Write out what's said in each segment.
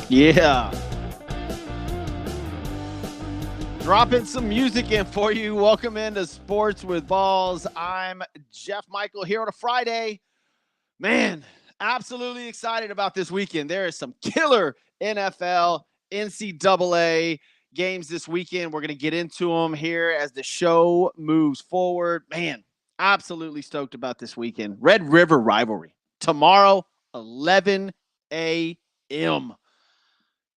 Yeah. Dropping some music in for you. Welcome into Sports with Balls. I'm Jeff Michael here on a Friday. Man, absolutely excited about this weekend. There is some killer NFL, NCAA games this weekend. We're going to get into them here as the show moves forward. Man, absolutely stoked about this weekend. Red River Rivalry. Tomorrow, 11 a.m.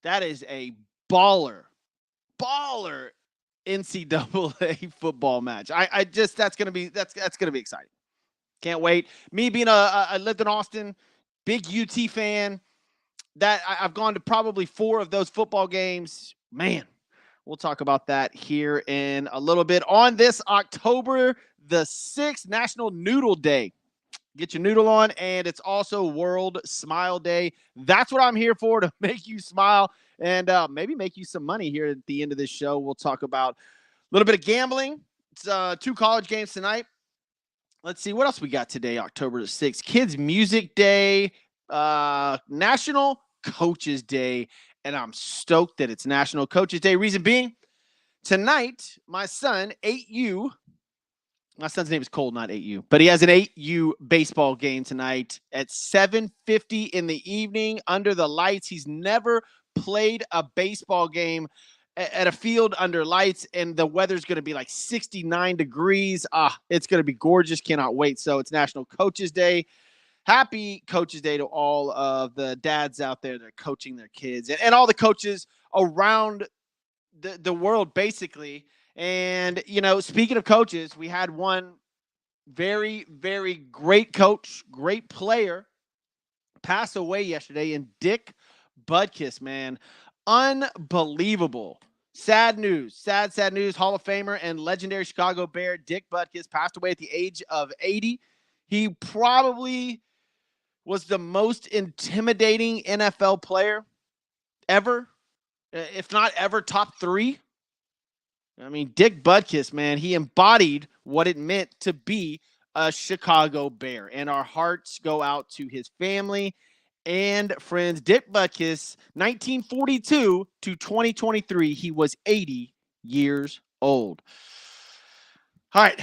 That is a baller NCAA football match. I just that's gonna be exciting. Can't wait. Me being I lived in Austin, big UT fan. That I've gone to probably 4 of those football games. Man, we'll talk about that here in a little bit on this October the 6th, National Noodle Day. Get your noodle on, and it's also World Smile Day. That's what I'm here for, to make you smile and maybe make you some money here at the end of this show. We'll talk about a little bit of gambling. It's 2 college games tonight. Let's see what else we got today, October the 6th. Kids Music Day, National Coaches Day, and I'm stoked that it's National Coaches Day. Reason being, tonight, my son, 8U, my son's name is Cole, not 8U, but he has an 8U baseball game tonight at 7:50 in the evening under the lights. He's never played a baseball game at a field under lights, and the weather's going to be like 69 degrees. It's going to be gorgeous. Cannot wait. So it's National Coaches Day. Happy Coaches Day to all of the dads out there that are coaching their kids and all the coaches around the world, basically. And, you know, speaking of coaches, we had one very, very great coach, great player pass away yesterday, and Dick Butkus, man. Unbelievable. Sad news. Sad news. Hall of Famer and legendary Chicago Bear Dick Butkus passed away at the age of 80. He probably was the most intimidating NFL player ever, if not ever top 3. I mean, Dick Butkus, man, he embodied what it meant to be a Chicago Bear. And our hearts go out to his family and friends. Dick Butkus, 1942 to 2023, he was 80 years old. All right,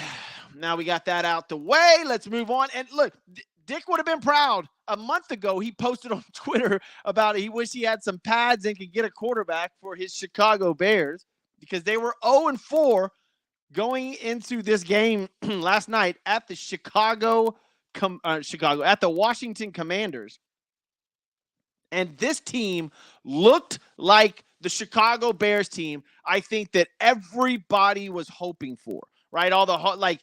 now we got that out the way. Let's move on. And look, Dick would have been proud. A month ago, he posted on Twitter about it. He wished he had some pads and could get a quarterback for his Chicago Bears, because they were 0-4 going into this game last night at the Chicago at the Washington Commanders. And this team looked like the Chicago Bears team, I think, that everybody was hoping for, right? Like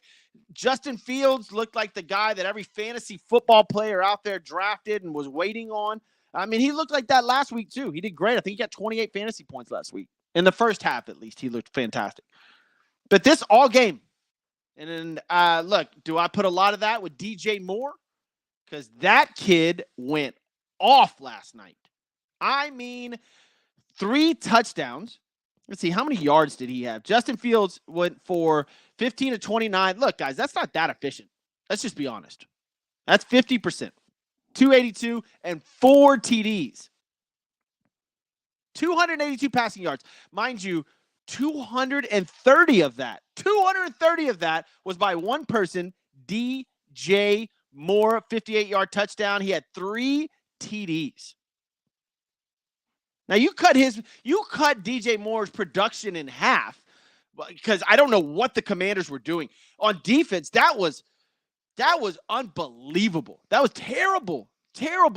Justin Fields looked like the guy that every fantasy football player out there drafted and was waiting on. I mean, he looked like that last week too. He did great. I think he got 28 fantasy points last week. In the first half, at least, he looked fantastic. But this all game. And then, look, do I put a lot of that with DJ Moore? Because that kid went off last night. I mean, 3 touchdowns. Let's see, how many yards did he have? Justin Fields went for 15 to 29. Look, guys, that's not that efficient. Let's just be honest. That's 50%. 282 and 4 TDs. 282 passing yards. Mind you, 230 of that was by one person, DJ Moore, 58-yard touchdown. He had 3 TDs. Now you cut DJ Moore's production in half, because I don't know what the Commanders were doing on defense. That was unbelievable. That was terrible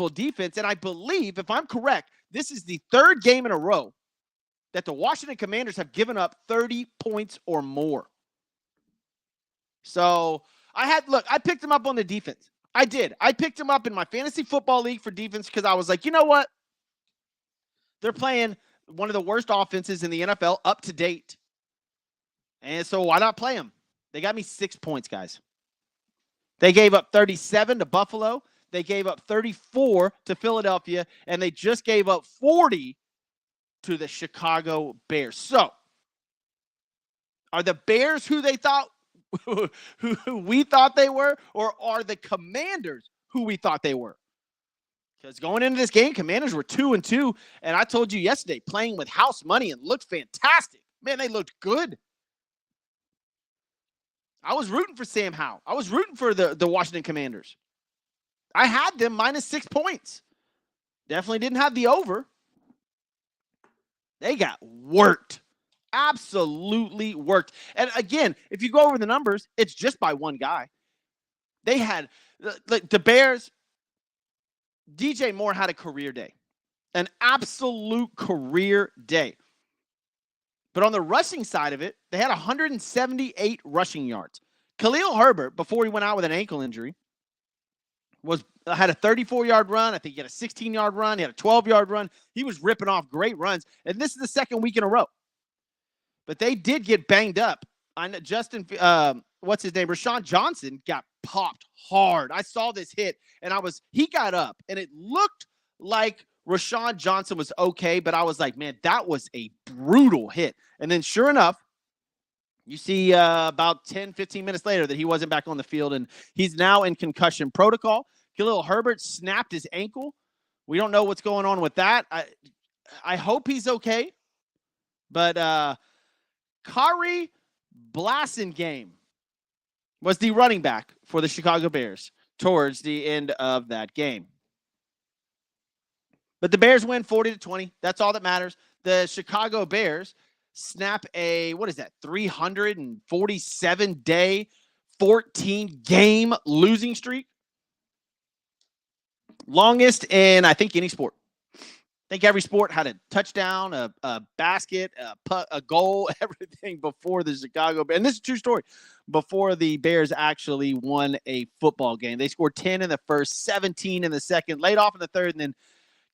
defense. And I believe, if I'm correct, this is the 3rd game in a row that the Washington Commanders have given up 30 points or more. So I picked him up on the defense. I did. I picked him up in my fantasy football league for defense, because I was like, you know what? They're playing one of the worst offenses in the NFL up to date. And so why not play them? They got me 6 points, guys. They gave up 37 to Buffalo. They gave up 34 to Philadelphia, and they just gave up 40 to the Chicago Bears. So, are the Bears who they thought, who we thought they were, or are the Commanders who we thought they were? Because going into this game, Commanders were 2-2, and I told you yesterday, playing with house money and looked fantastic. Man, they looked good. I was rooting for Sam Howell. I was rooting for the Washington Commanders. I had them minus 6 points. Definitely didn't have the over. They got worked. Absolutely worked. And again, if you go over the numbers, it's just by one guy. They had the Bears. DJ Moore had a career day, an absolute career day. But on the rushing side of it, they had 178 rushing yards. Khalil Herbert, before he went out with an ankle injury, had a 34-yard run. I think he had a 16-yard run. He had a 12-yard run. He was ripping off great runs. And this is the second week in a row. But they did get banged up. I know what's his name? Rashawn Johnson got popped hard. I saw this hit, and he got up, and it looked like Rashawn Johnson was okay, but I was like, man, that was a brutal hit. And then sure enough, you see about 10, 15 minutes later that he wasn't back on the field, and he's now in concussion protocol. Khalil Herbert snapped his ankle. We don't know what's going on with that. I hope he's okay. But Kari Blasingame was the running back for the Chicago Bears towards the end of that game. But the Bears win 40-20. That's all that matters. The Chicago Bears snap a, 347-day, 14-game losing streak. Longest in, I think, any sport. I think every sport had a touchdown, a basket, a goal, everything before the Chicago Bears. And this is a true story. Before the Bears actually won a football game. They scored 10 in the first, 17 in the second, laid off in the third, and then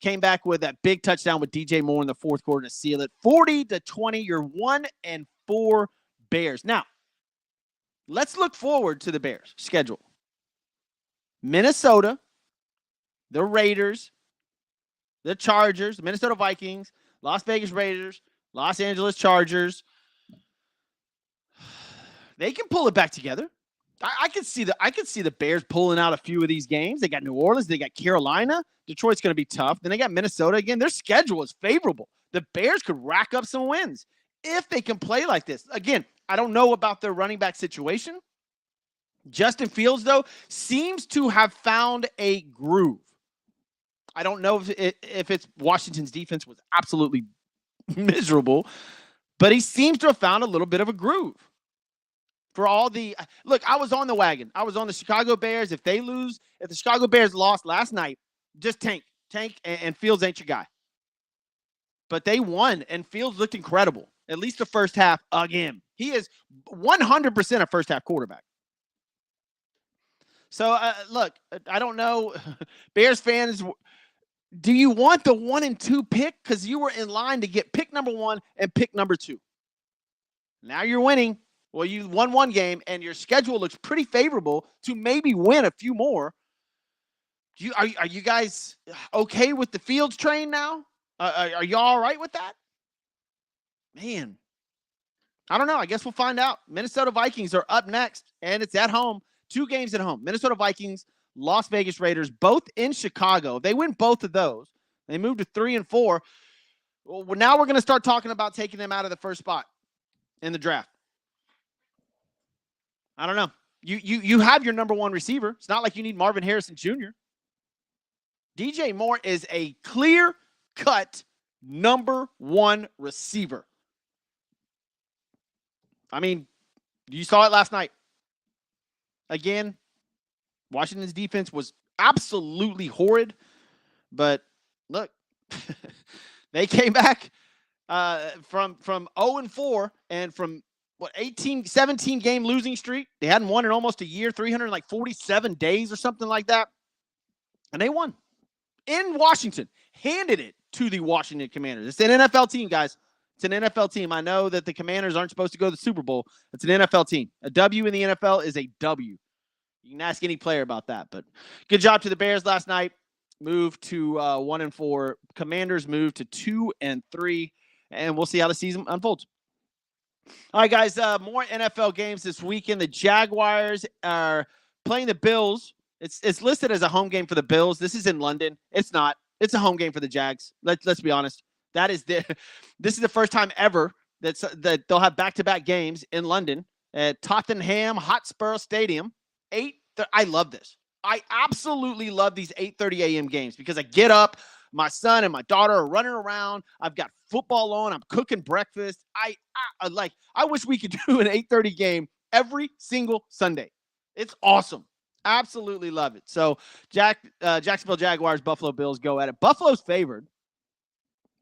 came back with that big touchdown with DJ Moore in the fourth quarter to seal it. 40-20, you're 1-4 Bears. Now, let's look forward to the Bears' schedule. Minnesota, the Raiders, the Chargers, the Minnesota Vikings, Las Vegas Raiders, Los Angeles Chargers. They can pull it back together. I could see the Bears pulling out a few of these games. They got New Orleans, they got Carolina. Detroit's going to be tough. Then they got Minnesota again. Their schedule is favorable. The Bears could rack up some wins if they can play like this. Again, I don't know about their running back situation. Justin Fields, though, seems to have found a groove. I don't know if it's Washington's defense was absolutely miserable, but he seems to have found a little bit of a groove. For all the look, I was on the wagon. I was on the Chicago Bears. If they lose, if the Chicago Bears lost last night, just tank, and Fields ain't your guy. But they won, and Fields looked incredible. At least the first half again. He is 100% a first half quarterback. So look, I don't know, Bears fans. Do you want the 1 and 2 pick? Because you were in line to get pick number 1 and pick number 2. Now you're winning. Well, you won one game, and your schedule looks pretty favorable to maybe win a few more. Are you guys okay with the Fields train now? Are you all right with that? Man, I don't know. I guess we'll find out. Minnesota Vikings are up next, and it's at home. 2 games at home. Minnesota Vikings, Las Vegas Raiders, both in Chicago. If they win both of those, they move to 3-4. Well, now we're going to start talking about taking them out of the first spot in the draft. I don't know. You have your number 1 receiver. It's not like you need Marvin Harrison Jr. DJ Moore is a clear-cut number 1 receiver. I mean, you saw it last night. Again, Washington's defense was absolutely horrid. But look, they came back from 0-4 and from 17 game losing streak. They hadn't won in almost a year, 347 days or something like that. And they won in Washington, handed it to the Washington Commanders. It's an NFL team, guys. It's an NFL team. I know that the Commanders aren't supposed to go to the Super Bowl. It's an NFL team. A W in the NFL is a W. You can ask any player about that, but good job to the Bears last night. Moved to 1-4. Commanders moved to 2-3, and we'll see how the season unfolds. All right, guys, more NFL games this weekend. The Jaguars are playing the Bills It's listed as a home game for the Bills. This is in London. It's not. It's a home game for the Jags. Let's be honest. That is this is the first time ever that they'll have back-to-back games in London at Tottenham Hotspur Stadium. I love this. I absolutely love these 8:30 a.m. games because I get up, my son and my daughter are running around. I've got football on. I'm cooking breakfast. I wish we could do an 8:30 game every single Sunday. It's awesome. Absolutely love it. So Jacksonville Jaguars, Buffalo Bills go at it. Buffalo's favored.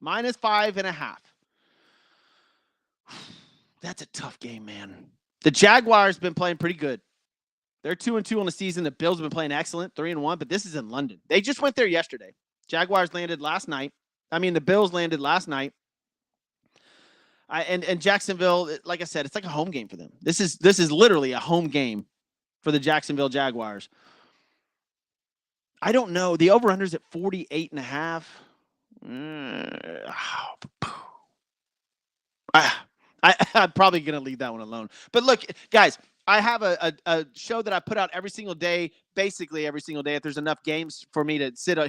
-5.5. That's a tough game, man. The Jaguars been playing pretty good. They're 2-2 on the season. The Bills have been playing excellent, 3-1, but this is in London. They just went there yesterday. Jaguars landed last night. The Bills landed last night. And Jacksonville, like I said, it's like a home game for them. This is literally a home game for the Jacksonville Jaguars. I don't know. The over-under's at 48.5. I'm probably going to leave that one alone. But look, guys, I have a show that I put out every single day, basically every single day, if there's enough games for me to sit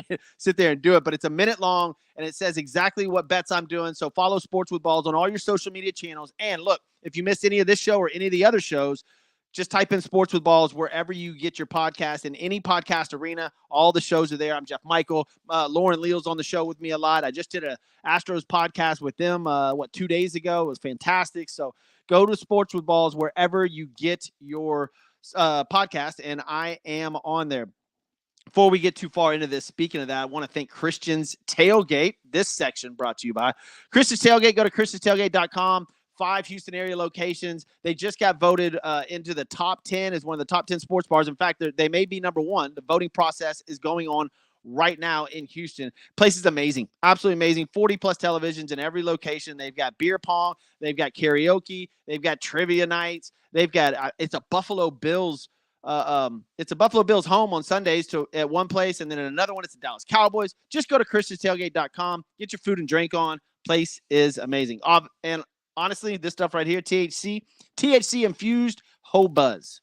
there and do it. But it's a minute long, and it says exactly what bets I'm doing. So follow Sports with Balls on all your social media channels. And look, if you missed any of this show or any of the other shows, just type in Sports with Balls wherever you get your podcast, in any podcast arena. All the shows are there. I'm Jeff Michael. Lauren Leal's on the show with me a lot. I just did a Astros podcast with them, 2 days ago. It was fantastic. So go to Sports with Balls wherever you get your podcast, and I am on there. Before we get too far into this, speaking of that, I want to thank Christian's Tailgate. This section brought to you by Christian's Tailgate. Go to christianstailgate.com. 5 Houston area locations. They just got voted into the top 10 as one of the top 10 sports bars. In fact, they may be number 1. The voting process is going on right now in Houston. Place is amazing. Absolutely amazing. 40-plus televisions in every location. They've got beer pong. They've got karaoke. They've got trivia nights. They've got it's a Buffalo Bills home on Sundays at one place, and then in another one it's the Dallas Cowboys. Just go to christianstailgate.com. Get your food and drink on. Place is amazing. And honestly, this stuff right here, THC infused Ho Buzz.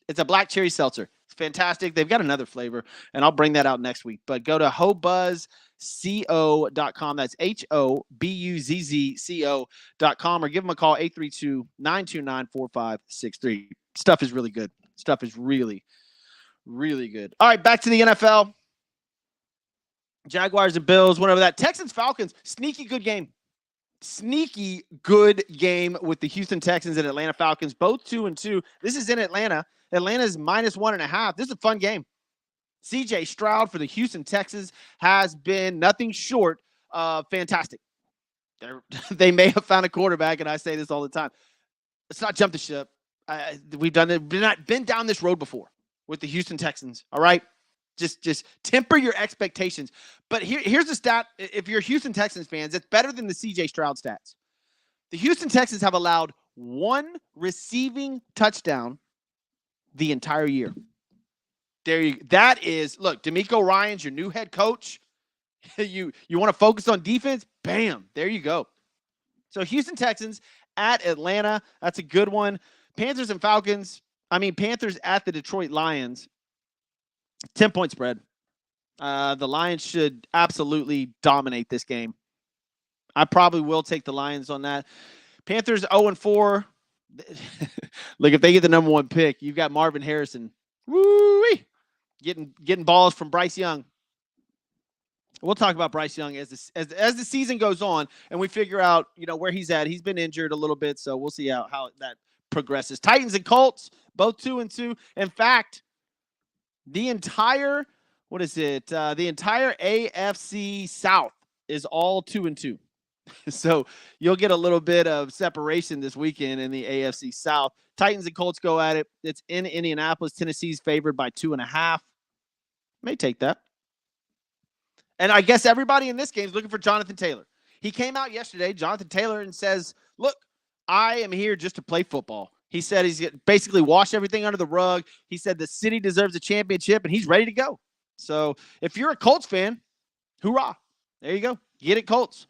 It's a black cherry seltzer. It's fantastic. They've got another flavor, and I'll bring that out next week. But go to hobuzzco.com. That's HOBUZZCO.com, or give them a call, 832-929-4563. Stuff is really good. Stuff is really, really good. All right, back to the NFL. Jaguars and Bills went over that. Texans-Falcons, sneaky good game. Sneaky good game with the Houston Texans and Atlanta Falcons, both 2-2. This is in Atlanta. Atlanta's -1.5. This is a fun game. CJ Stroud for the Houston Texans has been nothing short of fantastic. They may have found a quarterback, and I say this all the time. Let's not jump the ship. We've done it. Been down this road before with the Houston Texans. All right. Just temper your expectations. But here's the stat. If you're Houston Texans fans, it's better than the CJ Stroud stats. The Houston Texans have allowed 1 receiving touchdown the entire year. That is, look, D'Amico Ryan's your new head coach. You want to focus on defense? Bam, there you go. So Houston Texans at Atlanta. That's a good one. Panthers and Falcons. Panthers at the Detroit Lions. 10-point spread. The Lions should absolutely dominate this game. I probably will take the Lions on that. Panthers 0-4. Look, if they get the number 1 pick, you've got Marvin Harrison. Woo-wee, getting balls from Bryce Young. We'll talk about Bryce Young as the season goes on, and we figure out where he's at. He's been injured a little bit, so we'll see how that progresses. Titans and Colts, both 2-2. In fact, the entire AFC South is all 2-2. So you'll get a little bit of separation this weekend in the AFC South. Titans and Colts go at it. It's in Indianapolis. Tennessee's favored by 2.5. May take that. And I guess everybody in this game is looking for Jonathan Taylor. He came out yesterday, Jonathan Taylor, and says, look, I am here just to play football. He said he's basically washed everything under the rug. He said the city deserves a championship, and he's ready to go. So if you're a Colts fan, hoorah. There you go. Get it, Colts.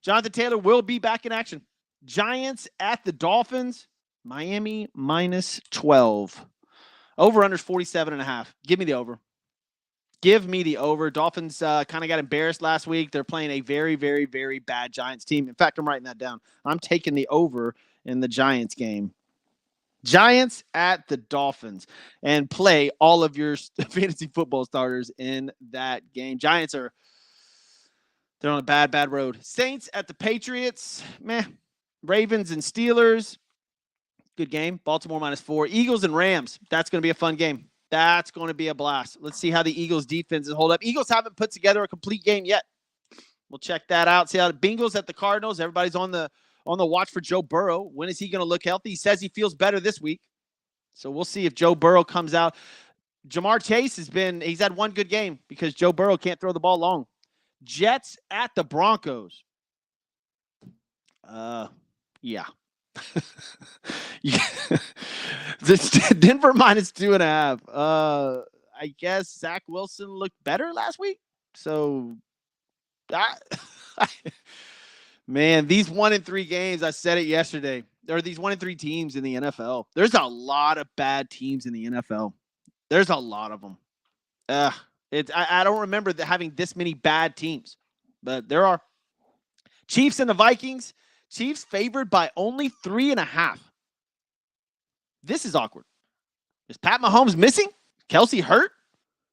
Jonathan Taylor will be back in action. Giants at the Dolphins. Miami -12. Over-under 47.5. Give me the over. Give me the over. Dolphins kind of got embarrassed last week. They're playing a very, very, very bad Giants team. In fact, I'm writing that down. I'm taking the over in the Giants game. Giants at the Dolphins, and play all of your fantasy football starters in that game. Giants they're on a bad, bad road. Saints at the Patriots. Meh. Ravens and Steelers. Good game. Baltimore -4. Eagles and Rams. That's going to be a fun game. That's going to be a blast. Let's see how the Eagles defenses hold up. Eagles haven't put together a complete game yet. We'll check that out. See how the Bengals at the Cardinals. Everybody's on the watch for Joe Burrow. When is he going to look healthy? He says he feels better this week. So we'll see if Joe Burrow comes out. Jamar Chase he's had one good game because Joe Burrow can't throw the ball long. Jets at the Broncos. Yeah. Denver -2.5. I guess Zach Wilson looked better last week. So, man, these 1-3 games, I said it yesterday. There are these 1-3 teams in the NFL. There's a lot of bad teams in the NFL. There's a lot of them. I don't remember having this many bad teams, but there are. Chiefs and the Vikings. Chiefs favored by only 3.5. This is awkward. Is Pat Mahomes missing? Kelsey hurt?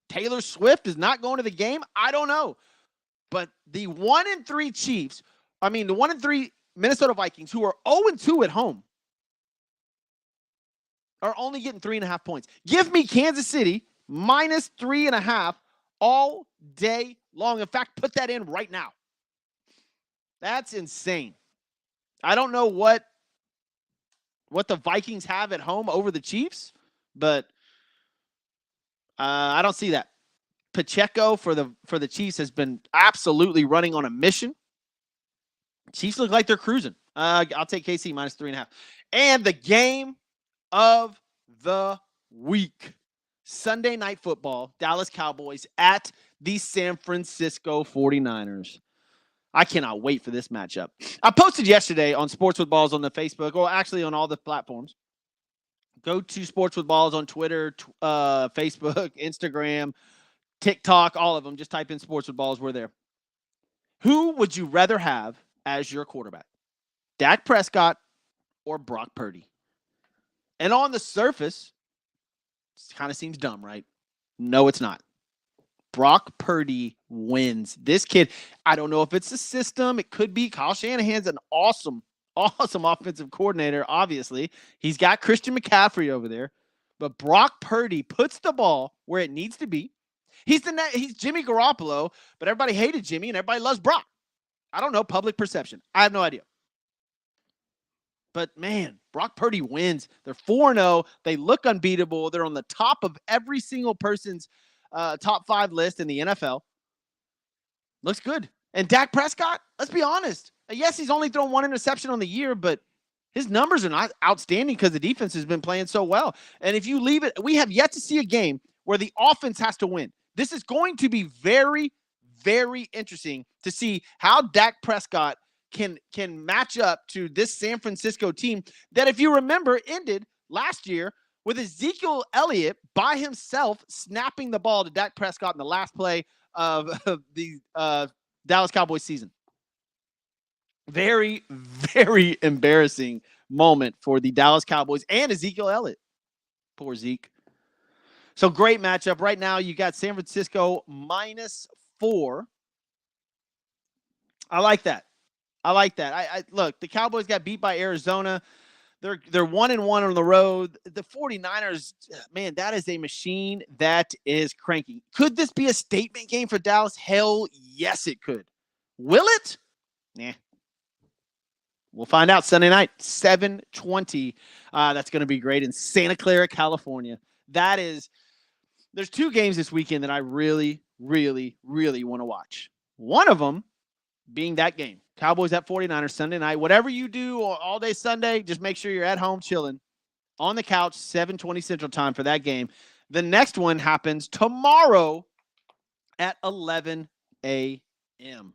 Taylor Swift is not going to the game? I don't know. But the 1-3 Chiefs, the 1-3 Minnesota Vikings, who are 0-2 at home, are only getting 3.5 points. Give me Kansas City -3.5 all day long. In fact, put that in right now. That's insane. I don't know what the Vikings have at home over the Chiefs, but I don't see that. Pacheco for the Chiefs has been absolutely running on a mission. Chiefs look like they're cruising. I'll take KC -3.5. And the game of the week. Sunday Night Football, Dallas Cowboys at the San Francisco 49ers. I cannot wait for this matchup. I posted yesterday on Sports with Balls on the Facebook, or actually on all the platforms. Go to Sports with Balls on Twitter, Facebook, Instagram, TikTok, all of them. Just type in Sports with Balls. We're there. Who would you rather have as your quarterback? Dak Prescott or Brock Purdy? And on the surface, it kind of seems dumb, right? No, it's not. Brock Purdy wins. This kid, I don't know if it's the system. It could be. Kyle Shanahan's an awesome offensive coordinator, obviously. He's got Christian McCaffrey over there. But Brock Purdy puts the ball where it needs to be. He's Jimmy Garoppolo, but everybody hated Jimmy and everybody loves Brock. I don't know, public perception. I have no idea. But, man, Brock Purdy wins. They're 4-0. They look unbeatable. They're on the top of every single person's top 5 list in the NFL. Looks good. And Dak Prescott, let's be honest. Yes, he's only thrown 1 interception on the year, but his numbers are not outstanding because the defense has been playing so well. And if you leave it, we have yet to see a game where the offense has to win. This is going to be very, very interesting to see how Dak Prescott can match up to this San Francisco team that, if you remember, ended last year with Ezekiel Elliott by himself snapping the ball to Dak Prescott in the last play of the Dallas Cowboys season. Very, very embarrassing moment for the Dallas Cowboys and Ezekiel Elliott. Poor Zeke. So great matchup. Right now, you got San Francisco -4. I like that. I look, the Cowboys got beat by Arizona. They're 1-1 on the road. The 49ers, man, that is a machine that is cranky. Could this be a statement game for Dallas? Hell yes, it could. Will it? Nah. We'll find out Sunday night, 7:20. That's going to be great in Santa Clara, California. There's 2 games this weekend that I really, really, really want to watch. One of them being that game. Cowboys at 49ers Sunday night. Whatever you do all day Sunday, just make sure you're at home chilling on the couch, 7:20 Central Time for that game. The next one happens tomorrow at 11 a.m.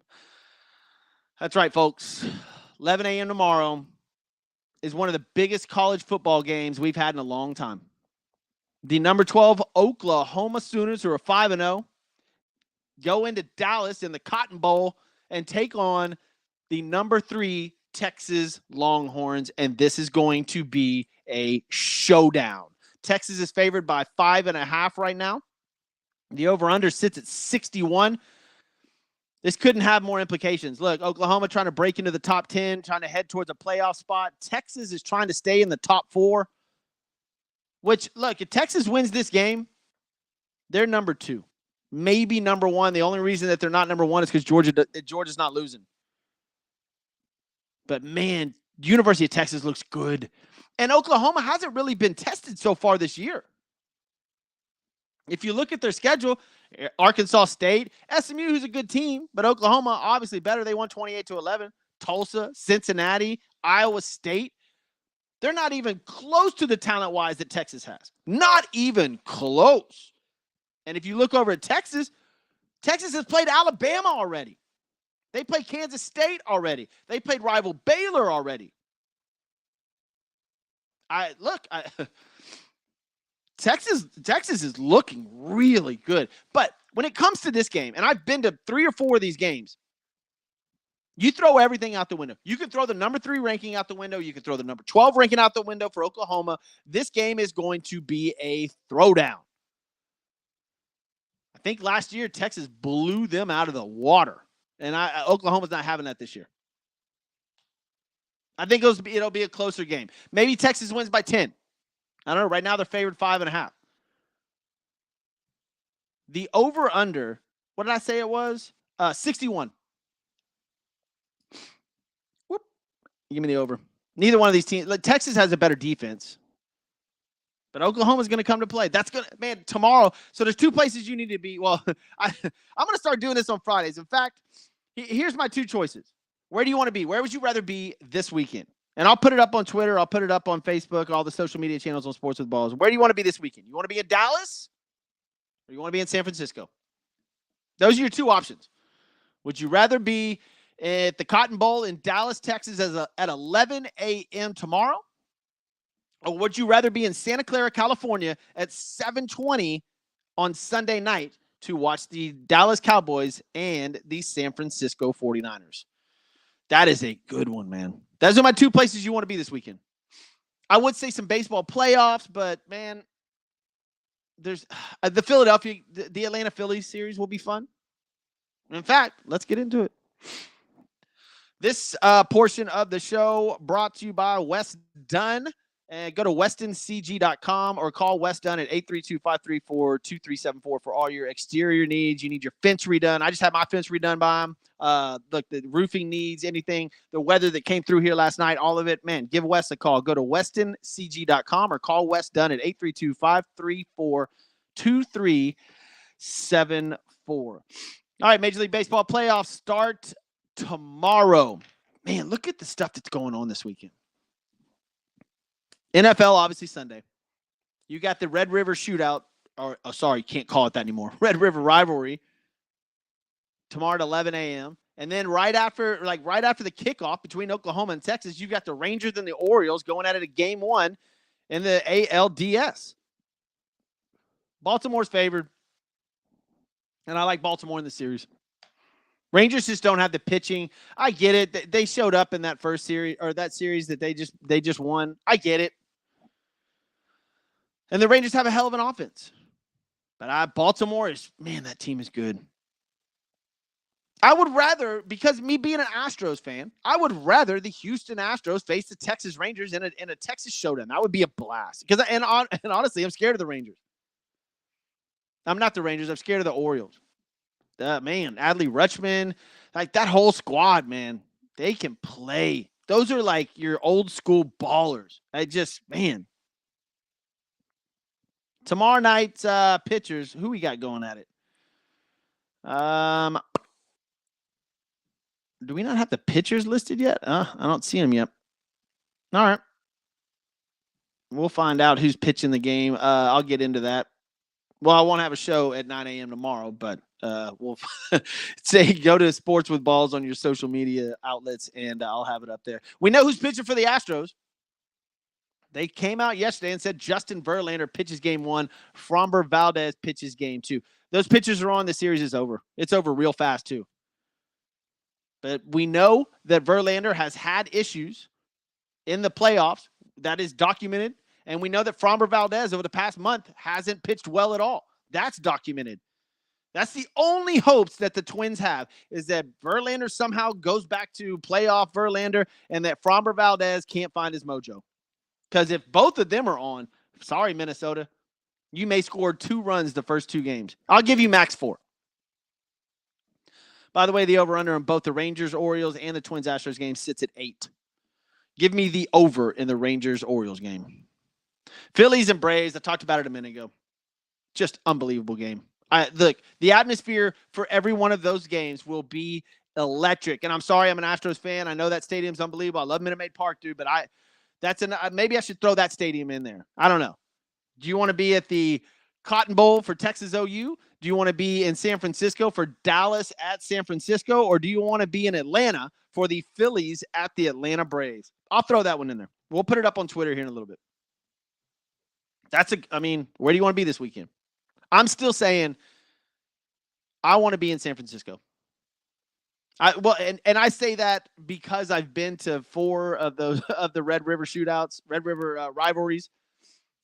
That's right, folks. 11 a.m. tomorrow is one of the biggest college football games we've had in a long time. The number 12 Oklahoma Sooners, who are 5-0, go into Dallas in the Cotton Bowl and take on the number 3 Texas Longhorns, and this is going to be a showdown. Texas is favored by 5.5 right now. The over-under sits at 61. This couldn't have more implications. Look, Oklahoma trying to break into the top 10, trying to head towards a playoff spot. Texas is trying to stay in the top 4, which, look, if Texas wins this game, they're number 2, maybe number 1. The only reason that they're not number 1 is because Georgia's not losing. But, man, University of Texas looks good. And Oklahoma hasn't really been tested so far this year. If you look at their schedule, Arkansas State, SMU, who's a good team, but Oklahoma, obviously better. They won 28-11. Tulsa, Cincinnati, Iowa State. They're not even close to the talent-wise that Texas has. Not even close. And if you look over at Texas, Texas has played Alabama already. They played Kansas State already. They played rival Baylor already. Texas is looking really good. But when it comes to this game, and I've been to 3 or 4 of these games, you throw everything out the window. You can throw the number 3 ranking out the window. You can throw the number 12 ranking out the window for Oklahoma. This game is going to be a throwdown. I think last year Texas blew them out of the water, and Oklahoma's not having that this year. I think it'll be a closer game. Maybe Texas wins by 10. I don't know. Right now they're favored 5.5. The over-under, what did I say it was? 61. Whoop. Give me the over. Neither one of these teams. Like, Texas has a better defense. But Oklahoma's going to come to play. That's going to, man, tomorrow. So there's 2 places you need to be. Well, I'm going to start doing this on Fridays. In fact, here's my 2 choices. Where do you want to be? Where would you rather be this weekend? And I'll put it up on Twitter. I'll put it up on Facebook, all the social media channels on Sports with Balls. Where do you want to be this weekend? You want to be in Dallas or you want to be in San Francisco? Those are your 2 options. Would you rather be at the Cotton Bowl in Dallas, Texas at 11 a.m. tomorrow? Or would you rather be in Santa Clara, California at 7:20 on Sunday night to watch the Dallas Cowboys and the San Francisco 49ers? That is a good one, man. Those are my 2 places you want to be this weekend. I would say some baseball playoffs, but, man, there's the Atlanta Phillies series will be fun. In fact, let's get into it. This portion of the show brought to you by Wes Dunn. And go to westoncg.com or call Wes Dunn at 832-534-2374 for all your exterior needs. You need your fence redone. I just had my fence redone by him. Look, the roofing needs, anything, the weather that came through here last night, all of it, man, give Wes a call. Go to westoncg.com or call Wes Dunn at 832-534-2374. All right, Major League Baseball playoffs start tomorrow. Man, look at the stuff that's going on this weekend. NFL, obviously, Sunday. You got the Red River Shootout, can't call it that anymore. Red River Rivalry tomorrow at 11 a.m. And then right after the kickoff between Oklahoma and Texas, you've got the Rangers and the Orioles going at it at game 1 in the ALDS. Baltimore's favored, and I like Baltimore in the series. Rangers just don't have the pitching. I get it. They showed up in that first series or that series that they just won. I get it. And the Rangers have a hell of an offense. But Baltimore that team is good. I would rather, because me being an Astros fan, I would rather the Houston Astros face the Texas Rangers in a Texas showdown. That would be a blast. And honestly, I'm scared of the Rangers. I'm not the Rangers. I'm scared of the Orioles. Man, Adley Rutschman, like that whole squad, man, they can play. Those are like your old school ballers. Man. Tomorrow night's pitchers, who we got going at it? Do we not have the pitchers listed yet? I don't see them yet. All right. We'll find out who's pitching the game. I'll get into that. Well, I won't have a show at 9 a.m. tomorrow, but we'll go to Sports with Balls on your social media outlets, and I'll have it up there. We know who's pitching for the Astros. They came out yesterday and said Justin Verlander pitches game 1. Framber Valdez pitches game 2. Those pitchers are on. The series is over. It's over real fast, too. But we know that Verlander has had issues in the playoffs. That is documented. And we know that Framber Valdez over the past month hasn't pitched well at all. That's documented. That's the only hopes that the Twins have, is that Verlander somehow goes back to playoff Verlander and that Framber Valdez can't find his mojo. Because if both of them are on, sorry, Minnesota, you may score 2 runs the first 2 games. I'll give you max 4. By the way, the over-under on both the Rangers-Orioles and the Twins-Astros game sits at 8. Give me the over in the Rangers-Orioles game. Phillies and Braves, I talked about it a minute ago. Just unbelievable game. Look, the atmosphere for every one of those games will be electric. And I'm sorry, I'm an Astros fan. I know that stadium's unbelievable. I love Minute Maid Park, dude, but maybe I should throw that stadium in there. I don't know. Do you want to be at the Cotton Bowl for Texas OU? Do you want to be in San Francisco for Dallas at San Francisco? Or do you want to be in Atlanta for the Phillies at the Atlanta Braves? I'll throw that one in there. We'll put it up on Twitter here in a little bit. Where do you want to be this weekend? I'm still saying I want to be in San Francisco. I say that because I've been to 4 of those of the Red River shootouts, Red River rivalries.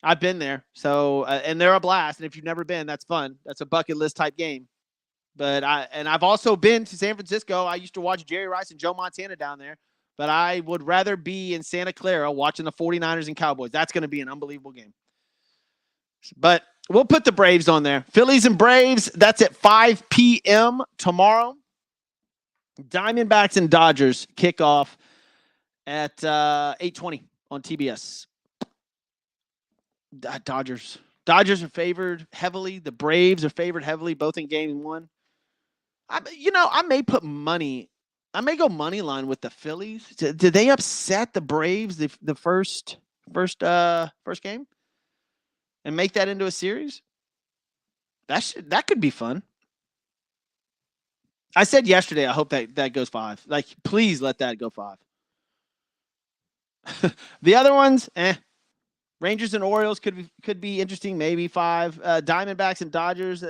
I've been there, so and they're a blast. And if you've never been, that's fun. That's a bucket list type game. But I've also been to San Francisco. I used to watch Jerry Rice and Joe Montana down there. But I would rather be in Santa Clara watching the 49ers and Cowboys. That's going to be an unbelievable game. But we'll put the Braves on there. Phillies and Braves, that's at 5 p.m. tomorrow. Diamondbacks and Dodgers kick off at 8:20 on TBS. Dodgers are favored heavily. The Braves are favored heavily, both in game 1. I may put money. I may go money line with the Phillies. Did they upset the Braves the first game and make that into a series? That could be fun. I said yesterday, I hope that goes 5. Like, please let that go 5. The other ones, Rangers and Orioles could be interesting, maybe 5. Diamondbacks and Dodgers,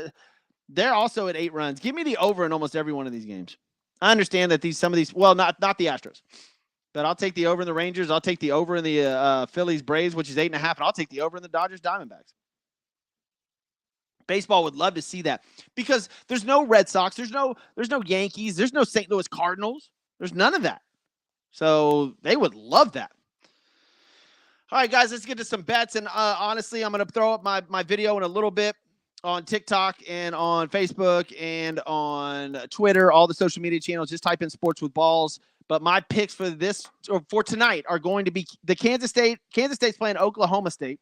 they're also at 8 runs. Give me the over in almost every one of these games. I understand that some of these, well, not the Astros, but I'll take the over in the Rangers. I'll take the over in the Phillies Braves, which is 8.5, and I'll take the over in the Dodgers Diamondbacks. Baseball would love to see that because there's no Red Sox, there's no Yankees, there's no St. Louis Cardinals, there's none of that. So they would love that. All right, guys, let's get to some bets. And honestly, I'm going to throw up my video in a little bit on TikTok and on Facebook and on Twitter, all the social media channels. Just type in Sports with Balls. But my picks for tonight are going to be the Kansas State's playing Oklahoma State.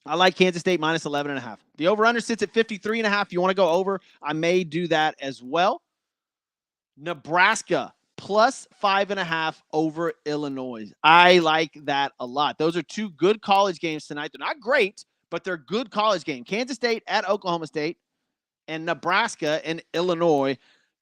I like Kansas State minus 11.5. The over-under sits at 53.5. If you want to go over, I may do that as well. Nebraska plus 5.5 over Illinois. I like that a lot. Those are 2 good college games tonight. They're not great, but they're good college games. Kansas State at Oklahoma State and Nebraska and Illinois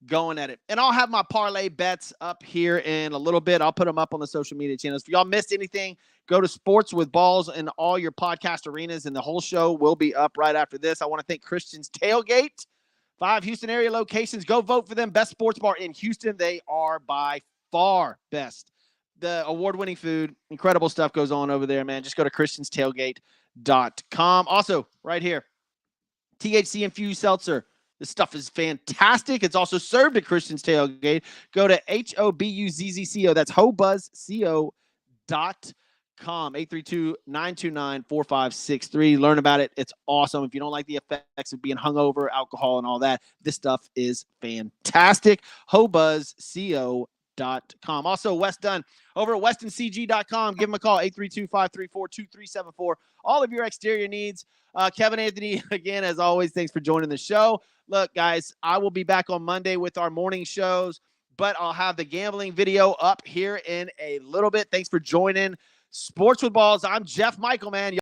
going at it. And I'll have my parlay bets up here in a little bit. I'll put them up on the social media channels. If y'all missed anything, go to Sports with Balls in all your podcast arenas, and the whole show will be up right after this. I want to thank Christian's Tailgate. 5 Houston area locations. Go vote for them. Best sports bar in Houston. They are by far best. The award-winning food, incredible stuff goes on over there, man. Just go to christianstailgate.com. Also, right here, THC-infused seltzer. This stuff is fantastic. It's also served at Christian's Tailgate. Go to HOBUZZCO. That's HOBUZZCO.com. 832-929-4563. Learn about it. It's awesome. If you don't like the effects of being hungover, alcohol, and all that, this stuff is fantastic. HOBUZZCO.com. Also, Wes Dunn over at WestonCG.com. Give him a call, 832-534-2374. All of your exterior needs. Kevin Anthony, again, as always, thanks for joining the show. Look, guys, I will be back on Monday with our morning shows, but I'll have the gambling video up here in a little bit. Thanks for joining Sports with Balls. I'm Jeff Michael, man.